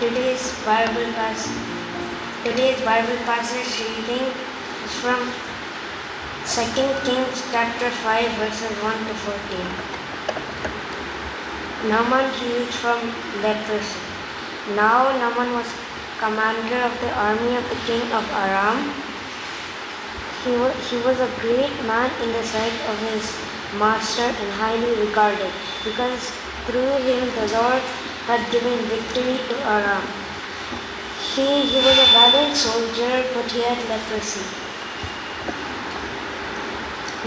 Today's Bible passage. Today's Bible passage reading is from 2 Kings chapter 5 verses 1 to 14. Naaman healed from leprosy. Now Naaman was commander of the army of the king of Aram. He was a great man in the sight of his master and highly regarded, because through him the Lord had given victory to Aram. He was a valiant soldier, but he had leprosy.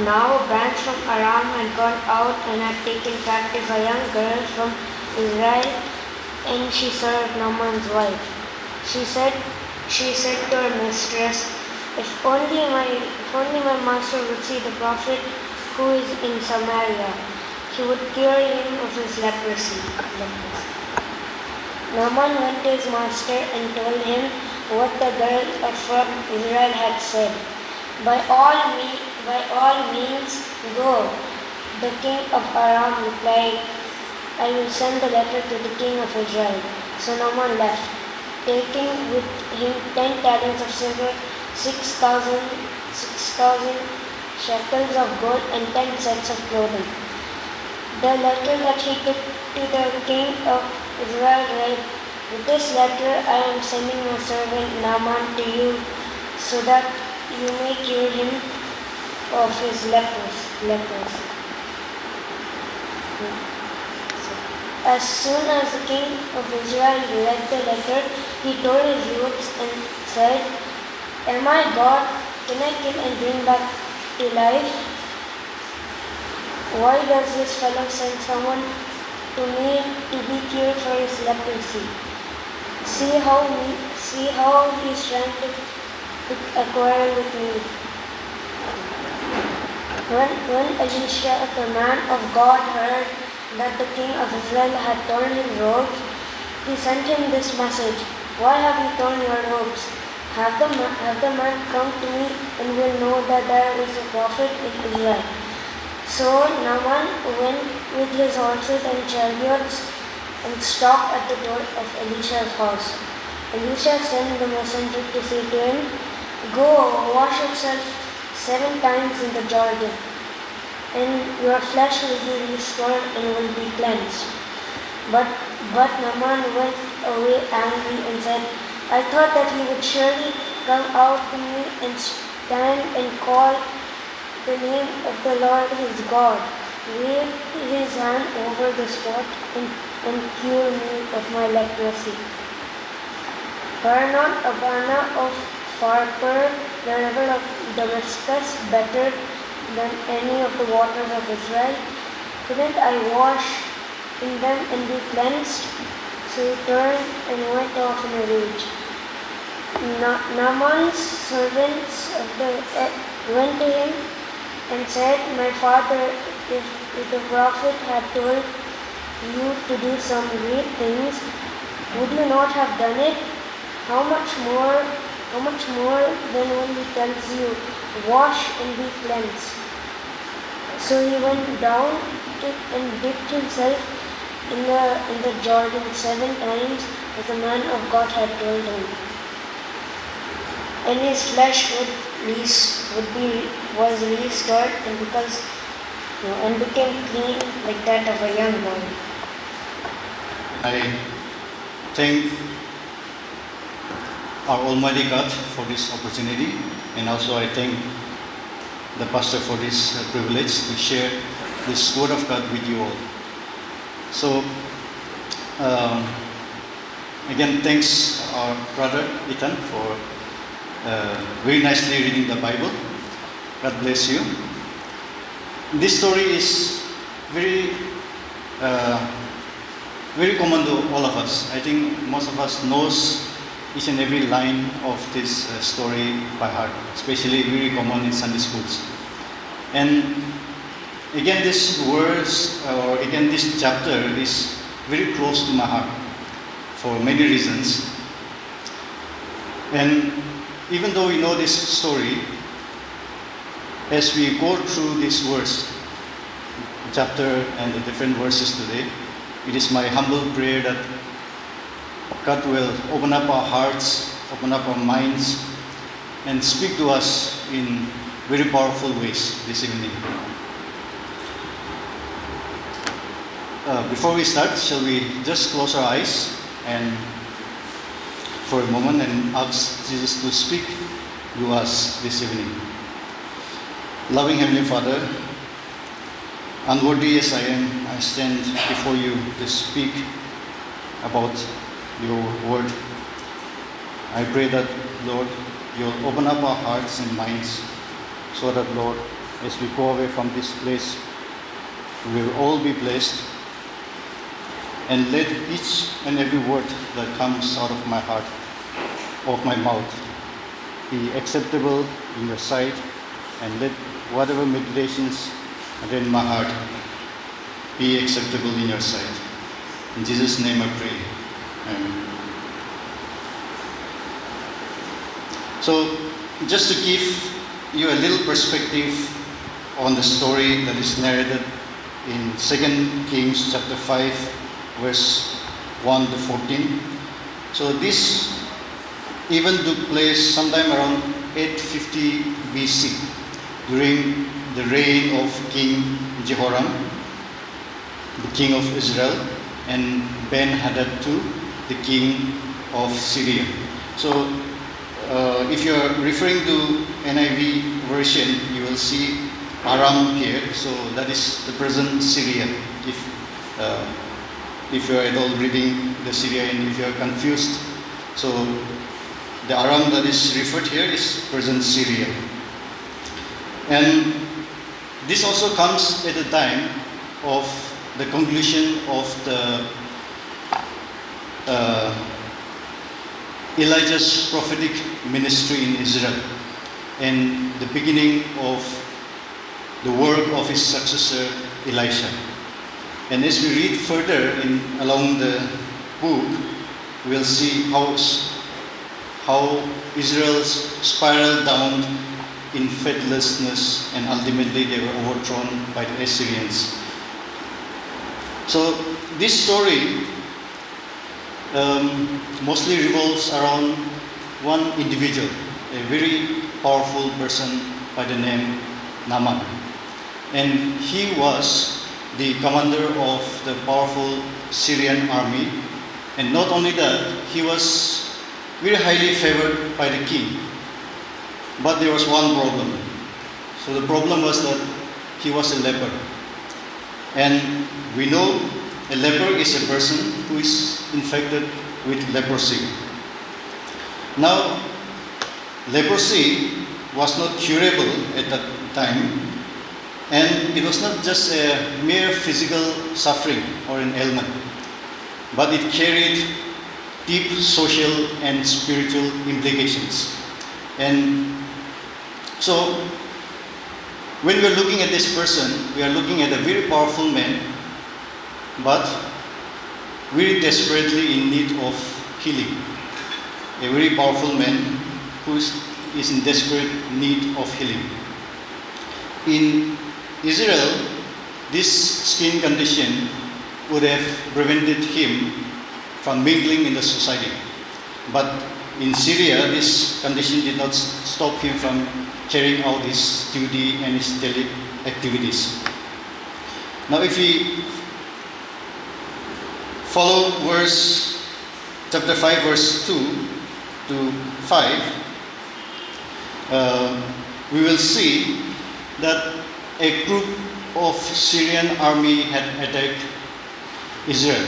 Now a band from Aram had gone out and had taken captive a young girl from Israel, and she served Naaman's wife. She said to her mistress, If only my master would see the prophet who is in Samaria, he would cure him of his leprosy. Naaman went to his master and told him what the girl from Israel had said. By all means, go. The king of Aram replied, I will send the letter to the king of Israel. So Naaman left, taking with him 10 talents of silver, 6,000 shekels of gold, and 10 sets of clothing. The letter that he took to the king of Israel read, With this letter I am sending my servant Naaman to you, so that you may cure him of his leprosy. As soon as the king of Israel read the letter, he tore his robes and said, Am I God? Can I kill and bring back to life? Why does this fellow send someone to me to be cured for his leprosy? See how he's trying to acquire with me. When Elisha, the man of God, heard that the king of Israel had torn his robes, he sent him this message, Why have you torn your robes? Have the man come to me and will know that there is a prophet in Israel. So Naaman went with his horses and chariots and stopped at the door of Elisha's house. Elisha sent the messenger to say to him, Go, wash yourself 7 times in the Jordan, and your flesh will be restored and will be cleansed. But Naaman went away angry and said, I thought that he would surely come out to me and stand and call the name of the Lord his God, wave his hand over the spot and cure me of my leprosy. Were not Abana of Pharpar, the river of Damascus, better than any of the waters of Israel? Couldn't I wash in them and be cleansed? So he turned and went off in a rage. Naaman's servants went to him and said, My father, if the prophet had told you to do some great things, would you not have done it? How much more than when he tells you, wash and be cleansed? So he went down and dipped himself in the Jordan 7 times, as the man of God had told him. And his flesh was restored and became clean like that of a young boy. I thank our Almighty God for this opportunity, and also I thank the pastor for this privilege to share this word of God with you all. So, again, thanks our brother Ethan for very nicely reading the Bible. God bless you. This story is very common to all of us. I think most of us knows each and every line of this story by heart, especially very common in Sunday schools. And again, this chapter is very close to my heart for many reasons. And even though we know this story, as we go through this chapter and the different verses today, it is my humble prayer that God will open up our hearts, open up our minds, and speak to us in very powerful ways this evening. Before we start, shall we just close our eyes and for a moment and ask Jesus to speak to us this evening. Loving Heavenly Father, unworthy as I am, I stand before you to speak about your word. I pray that, Lord, you'll open up our hearts and minds so that, Lord, as we go away from this place, we will all be blessed. And let each and every word that comes out of my heart, of my mouth, be acceptable in your sight, and let whatever meditations are in my heart be acceptable in your sight. In Jesus' name I pray. Amen. So, just to give you a little perspective on the story that is narrated in 2 Kings chapter 5, verse 1 to 14. So this even took place sometime around 850 BC during the reign of King Jehoram, the king of Israel, and Ben-Hadad II, the king of Syria. So if you are referring to NIV version, you will see Aram here. So that is the present Syria. If you are at all reading the Syria and if you are confused, so the Aram that is referred here is present Syria. And this also comes at the time of the conclusion of the Elijah's prophetic ministry in Israel and the beginning of the work of his successor Elisha. And as we read further along the book, we'll see how Israel spiraled down in faithlessness and ultimately they were overthrown by the Assyrians. So this story mostly revolves around one individual, a very powerful person by the name Naaman. And he was the commander of the powerful Syrian army. And not only that, he was very highly favored by the king. But there was one problem. So the problem was that he was a leper. And we know a leper is a person who is infected with leprosy. Now, leprosy was not curable at that time. And it was not just a mere physical suffering or an ailment, but it carried deep social and spiritual implications. And so, when we are looking at this person, we are looking at a very powerful man, but very desperately in need of healing. A very powerful man who is in desperate need of healing. In Israel, this skin condition would have prevented him from mingling in the society. But in Syria, this condition did not stop him from carrying out his duty and his daily activities. Now, if we follow chapter 5, verse 2 to 5, we will see that a group of Syrian army had attacked Israel.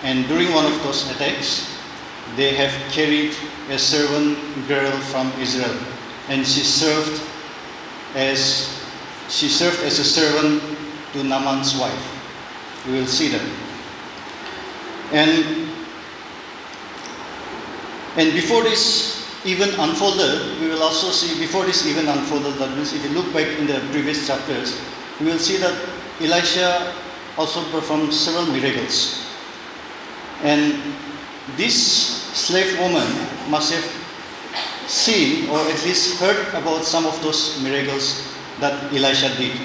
And during one of those attacks, they have carried a servant girl from Israel. And she served as a servant to Naaman's wife. We will see that. And before this even unfolded, we will also see, before this even unfolded, that means if you look back in the previous chapters, we will see that Elisha also performed several miracles. And this slave woman must have seen or at least heard about some of those miracles that Elisha did.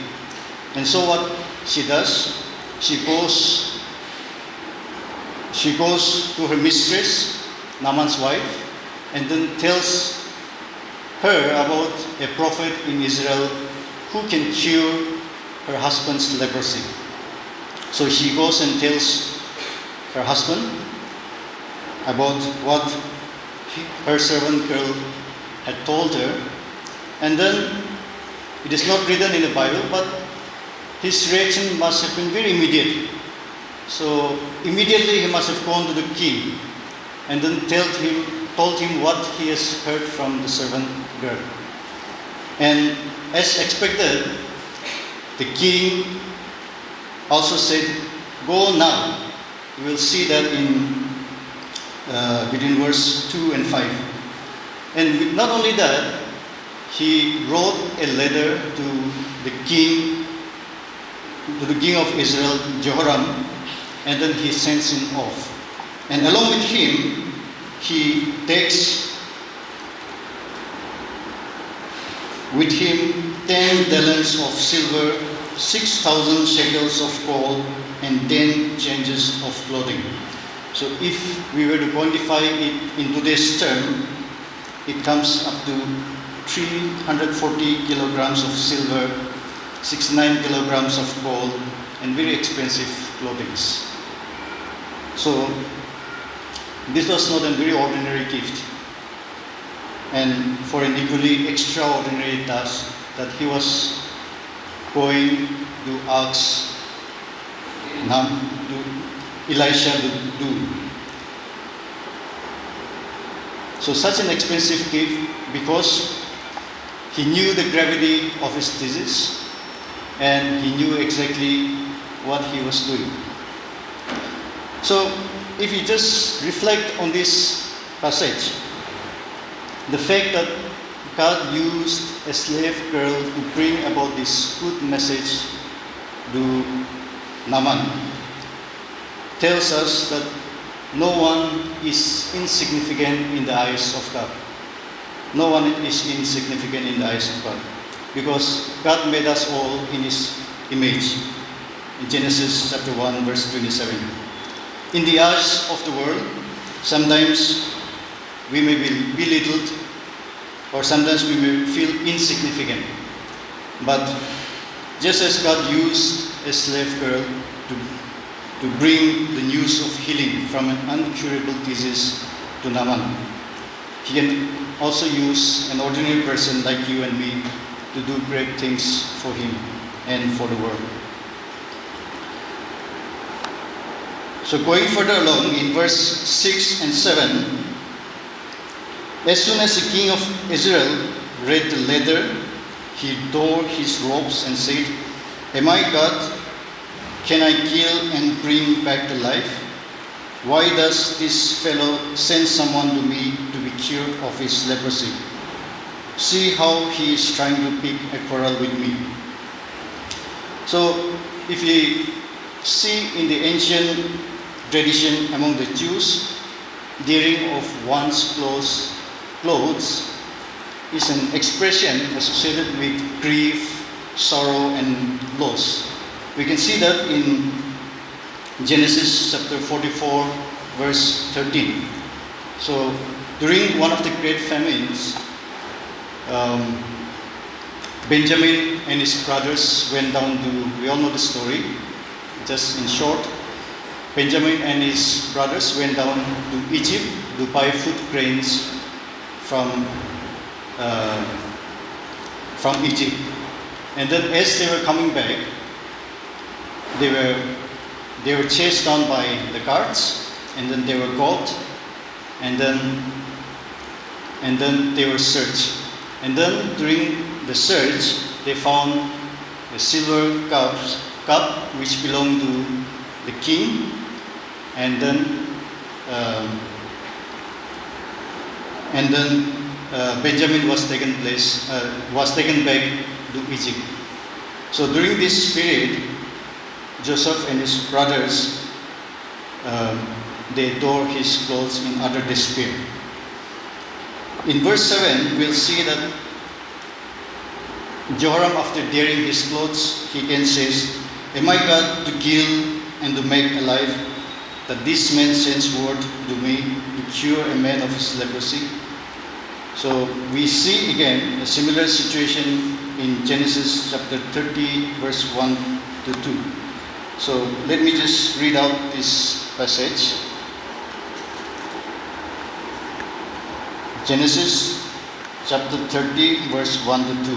And so what she does, she goes to her mistress Naaman's wife, and then tells her about a prophet in Israel who can cure her husband's leprosy. So she goes and tells her husband about what her servant girl had told her. And then it is not written in the Bible, but his reaction must have been very immediate. So immediately he must have gone to the king and then told him what he has heard from the servant girl. And as expected, the king also said, "Go now." You will see that in between verse 2 and 5. And not only that, he wrote a letter to the king of Israel, Jehoram, and then he sends him off. And along with him, he takes with him 10 talents of silver, 6,000 shekels of gold, and 10 changes of clothing. So if we were to quantify it in today's term, it comes up to 340 kilograms of silver, 69 kilograms of gold, and very expensive clothing. So this was not a very ordinary gift, and for an equally extraordinary task that he was going to ask Elisha to do. So such an expensive gift, because he knew the gravity of his disease and he knew exactly what he was doing. So if you just reflect on this passage, the fact that God used a slave girl to bring about this good message to Naaman tells us that no one is insignificant in the eyes of God. No one is insignificant in the eyes of God, because God made us all in His image. In Genesis chapter 1, verse 27. In the eyes of the world, sometimes we may be belittled, or sometimes we may feel insignificant. But just as God used a slave girl to bring the news of healing from an incurable disease to Naaman, He can also use an ordinary person like you and me to do great things for Him and for the world. So going further along in verse 6 and 7, as soon as the king of Israel read the letter, he tore his robes and said, "Am I God? Can I kill and bring back to life? Why does this fellow send someone to me to be cured of his leprosy? See how he is trying to pick a quarrel with me." So if you see in the ancient tradition among the Jews, tearing of one's clothes is an expression associated with grief, sorrow, and loss. We can see that in Genesis chapter 44, verse 13. So during one of the great famines, Benjamin and his brothers went down to, we all know the story, just in short, Benjamin and his brothers went down to Egypt to buy food grains from Egypt. And then as they were coming back, they were chased down by the guards, and then they were caught, and then they were searched. And then during the search, they found a silver cup which belonged to the king, and then Benjamin was taken back to Egypt. So during this period, Joseph and his brothers, they tore his clothes in utter despair. In verse 7, we'll see that Jehoram, after tearing his clothes, he again says, "Am I God to kill and to make alive? that this man sends word to me to cure a man of his leprosy. So we see again a similar situation in Genesis chapter 30, verse 1 to 2. So let me just read out this passage. Genesis chapter 30, verse 1 to 2.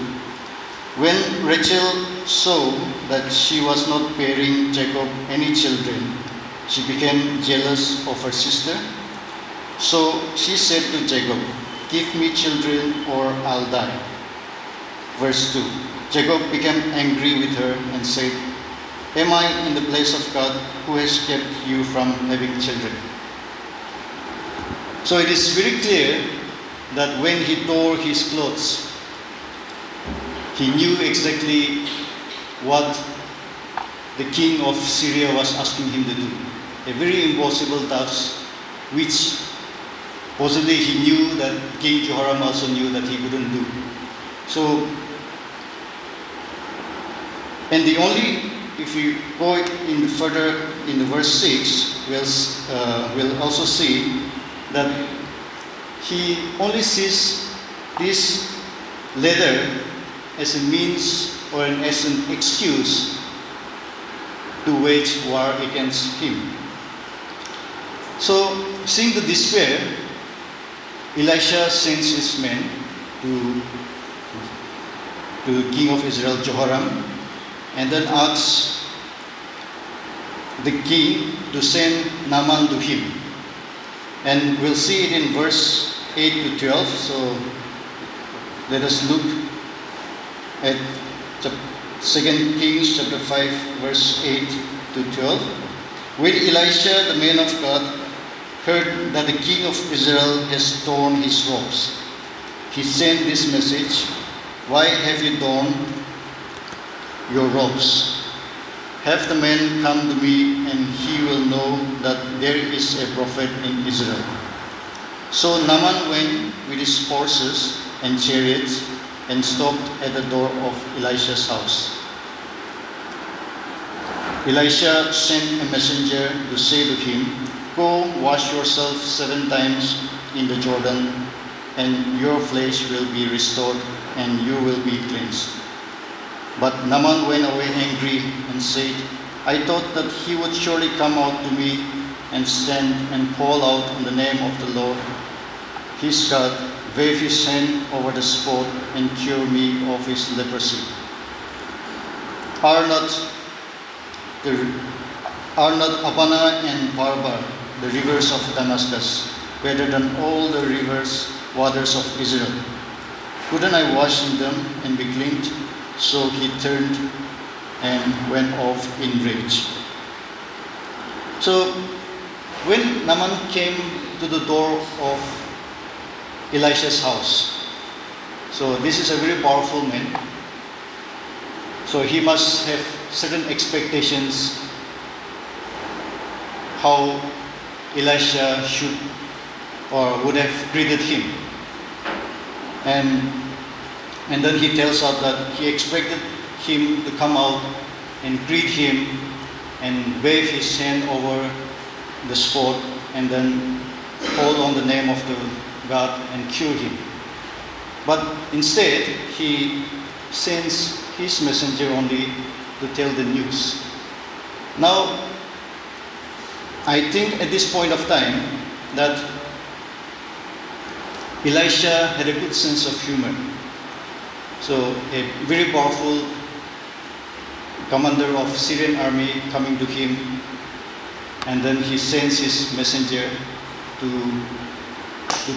When Rachel saw that she was not bearing Jacob any children, she became jealous of her sister. So she said to Jacob, "Give me children or I'll die." Verse 2. Jacob became angry with her and said, "Am I in the place of God who has kept you from having children?" So it is very clear that when he tore his clothes, he knew exactly what the king of Syria was asking him to do. A very impossible task, which possibly he knew that King Jehoram also knew that he couldn't do. So, and the only, if you go in further in the verse 6, we'll also see that he only sees this letter as a means or as an excuse to wage war against him. So, seeing the despair, Elisha sends his men to the king of Israel, Jehoram, and then asks the king to send Naaman to him. And we'll see it in verse 8 to 12. So let us look at 2 Kings chapter 5, verse 8 to 12. When Elisha, the man of God, heard that the king of Israel has torn his robes, he sent this message, "Why have you torn your robes? Have the man come to me, and he will know that there is a prophet in Israel." So Naaman went with his horses and chariots and stopped at the door of Elisha's house. Elisha sent a messenger to say to him, "Go wash yourself 7 times in the Jordan, and your flesh will be restored, and you will be cleansed." But Naaman went away angry and said, "I thought that he would surely come out to me and stand and call out on the name of the Lord his God, wave his hand over the spot, and cure me of his leprosy. Are not Abana and Parbar, the rivers of Damascus, better than all the waters of Israel? Couldn't I wash in them and be cleaned?" So he turned and went off in rage. So when Naaman came to the door of Elisha's house, so this is a very powerful man. So he must have certain expectations how Elisha should or would have greeted him. And then he tells us that he expected him to come out and greet him and wave his hand over the spot and then call on the name of the God and cure him. But instead, he sends his messenger only to tell the news. Now, I think at this point of time that Elisha had a good sense of humor. So a very powerful commander of Syrian army coming to him, and then he sends his messenger to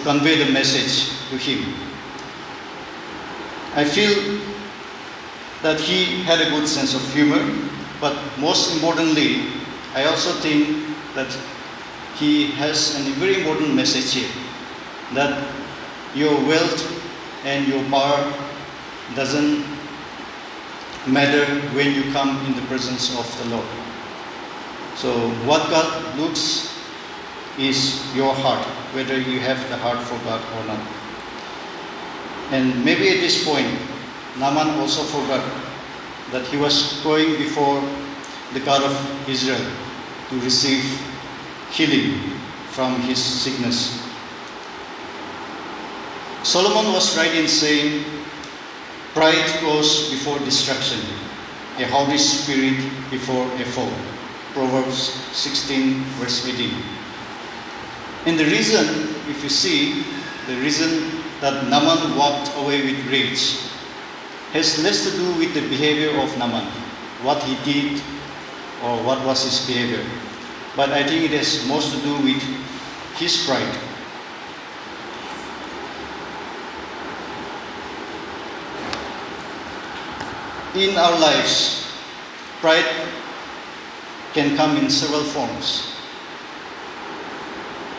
convey the message to him. I feel that he had a good sense of humor, but most importantly, I also think that he has a very important message here, that your wealth and your power doesn't matter when you come in the presence of the Lord. So what God looks is your heart, whether you have the heart for God or not. And maybe at this point, Naaman also forgot that he was going before the God of Israel to receive healing from his sickness. Solomon was right in saying, pride goes before destruction, a haughty spirit before a fall. Proverbs 16 verse 18. And the reason, if you see, the reason that Naaman walked away with rage has less to do with the behavior of Naaman, what he did or what was his behavior. But I think it has most to do with his pride. In our lives, pride can come in several forms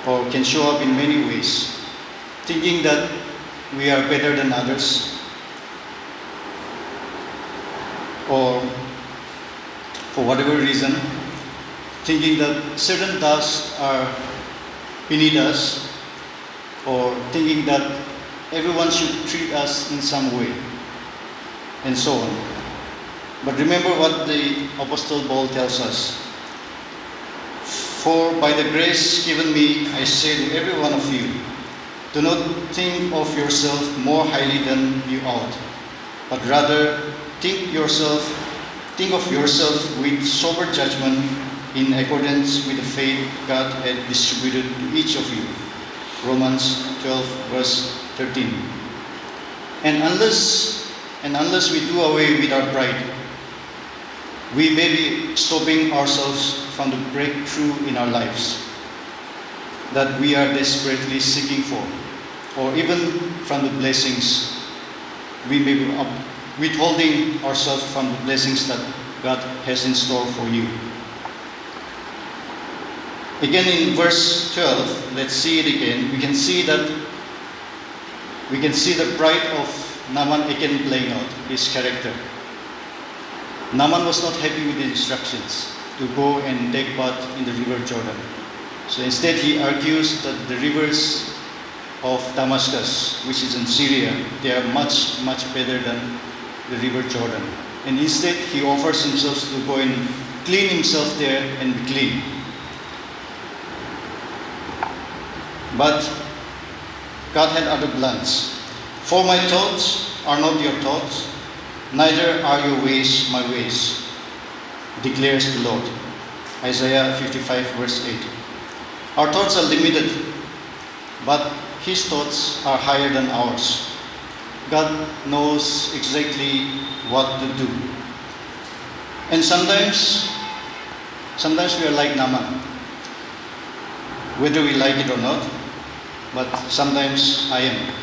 or can show up in many ways. Thinking that we are better than others, or for whatever reason, thinking that certain tasks are beneath us, or thinking that everyone should treat us in some way, and so on. But remember what the Apostle Paul tells us. For by the grace given me, I say to every one of you, do not think of yourself more highly than you ought, but rather think of yourself with sober judgment in accordance with the faith God had distributed to each of you. Romans 12 verse 13. And unless we do away with our pride, we may be stopping ourselves from the breakthrough in our lives that we are desperately seeking for, or even from the blessings. We may be withholding ourselves from the blessings that God has in store for you. Again in verse 12, let's see it again. We can see the pride of Naaman again playing out his character. Naaman was not happy with the instructions to go and take part in the river Jordan. So instead he argues that the rivers of Damascus, which is in Syria, they are much, much better than the river Jordan. And instead he offers himself to go and clean himself there and be clean. But God had other plans. For my thoughts are not your thoughts, neither are your ways my ways, declares the Lord. Isaiah 55 verse 8. Our thoughts are limited, but His thoughts are higher than ours. God knows exactly what to do. And sometimes we are like Naaman, whether we like it or not, but sometimes I am.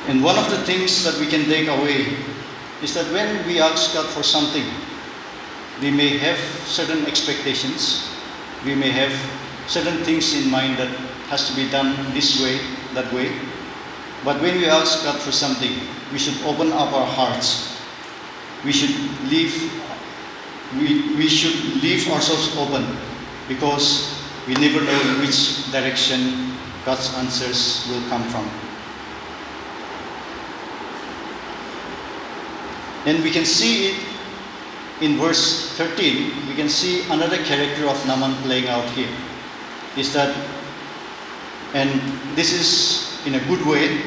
And one of the things that we can take away is that when we ask God for something, we may have certain expectations, we may have certain things in mind that has to be done this way, that way. But when we ask God for something, we should open up our hearts. We should leave ourselves open, because we never know in which direction God's answers will come from. And we can see it in verse 13. We can see another character of Naaman playing out here. Is that, and this is in a good way,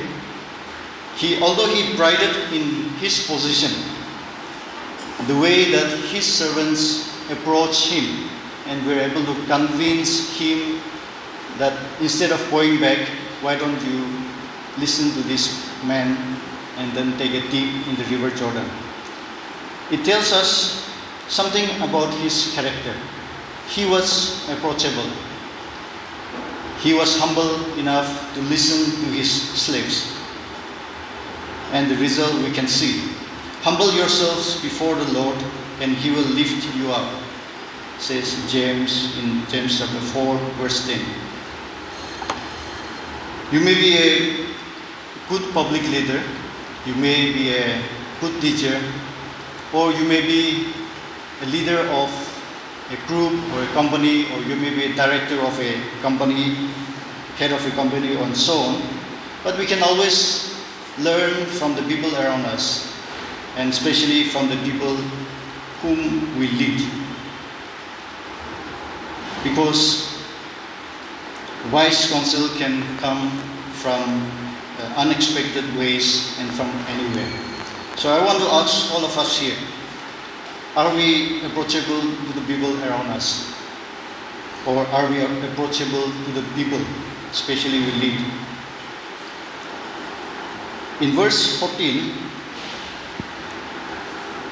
although he prided in his position, the way that his servants approached him and were able to convince him that instead of going back, why don't you listen to this man and then take a dip in the river Jordan. It tells us something about his character. He was approachable. He was humble enough to listen to his slaves. And the result we can see. Humble yourselves before the Lord, and He will lift you up, says James in James chapter 4, verse 10. You may be a good public leader, you may be a good teacher, or you may be a leader of a group or a company, or you may be a director of a company, head of a company, and so on. But we can always learn from the people around us, and especially from the people whom we lead. because wise counsel can come from unexpected ways and from anywhere. So I want to ask all of us here, are we approachable to the people around us? Or are we approachable to the people, especially we lead? In verse 14,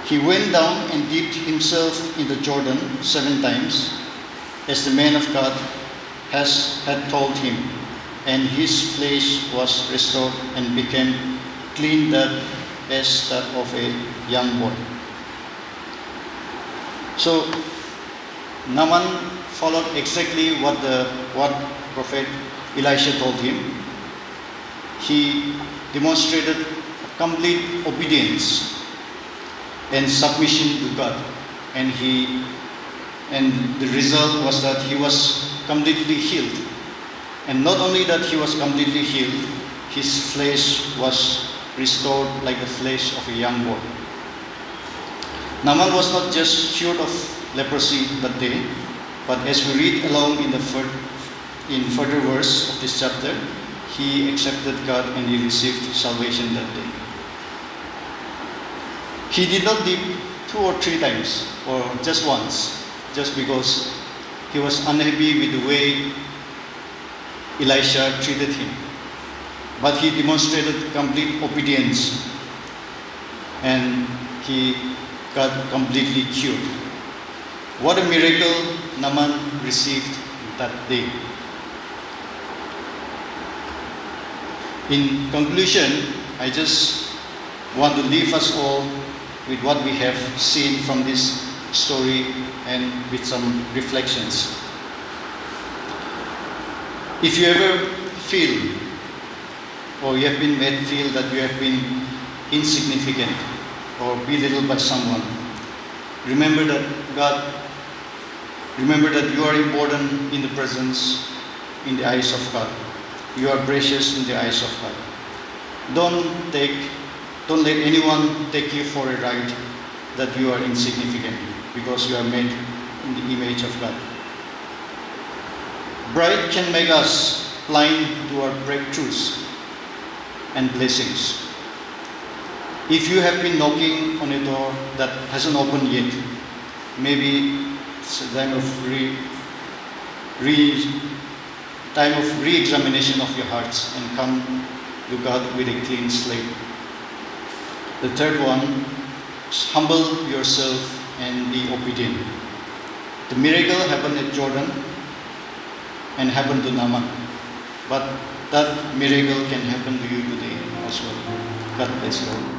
he went down and dipped himself in the Jordan 7 times, as the man of God had told him, and his flesh was restored and became clean as that of a young boy. So Naaman followed exactly what prophet Elisha told him. He demonstrated complete obedience and submission to God, and the result was that he was completely healed. And not only that he was completely healed, his flesh was restored like the flesh of a young boy. Naaman was not just cured of leprosy that day, but as we read along in further verse of this chapter, he accepted God and he received salvation that day. He did not dip 2 or 3 times or just once, just because he was unhappy with the way Elisha treated him. But he demonstrated complete obedience and he got completely cured. What a miracle Naaman received that day. In conclusion, I just want to leave us all with what we have seen from this story and with some reflections. If you ever feel or you have been made feel that you have been insignificant or belittled by someone, remember that you are important in the presence, in the eyes of God. You are precious in the eyes of God. Don't let anyone take you for a ride that you are insignificant, because you are made in the image of God. Pride can make us blind to our breakthroughs and blessings. If you have been knocking on a door that hasn't opened yet, maybe it's a time of re-examination of your hearts and come to God with a clean slate. The third one is humble yourself and be obedient. The miracle happened at Jordan and happened to Naaman, but that miracle can happen to you today as well. God bless you all.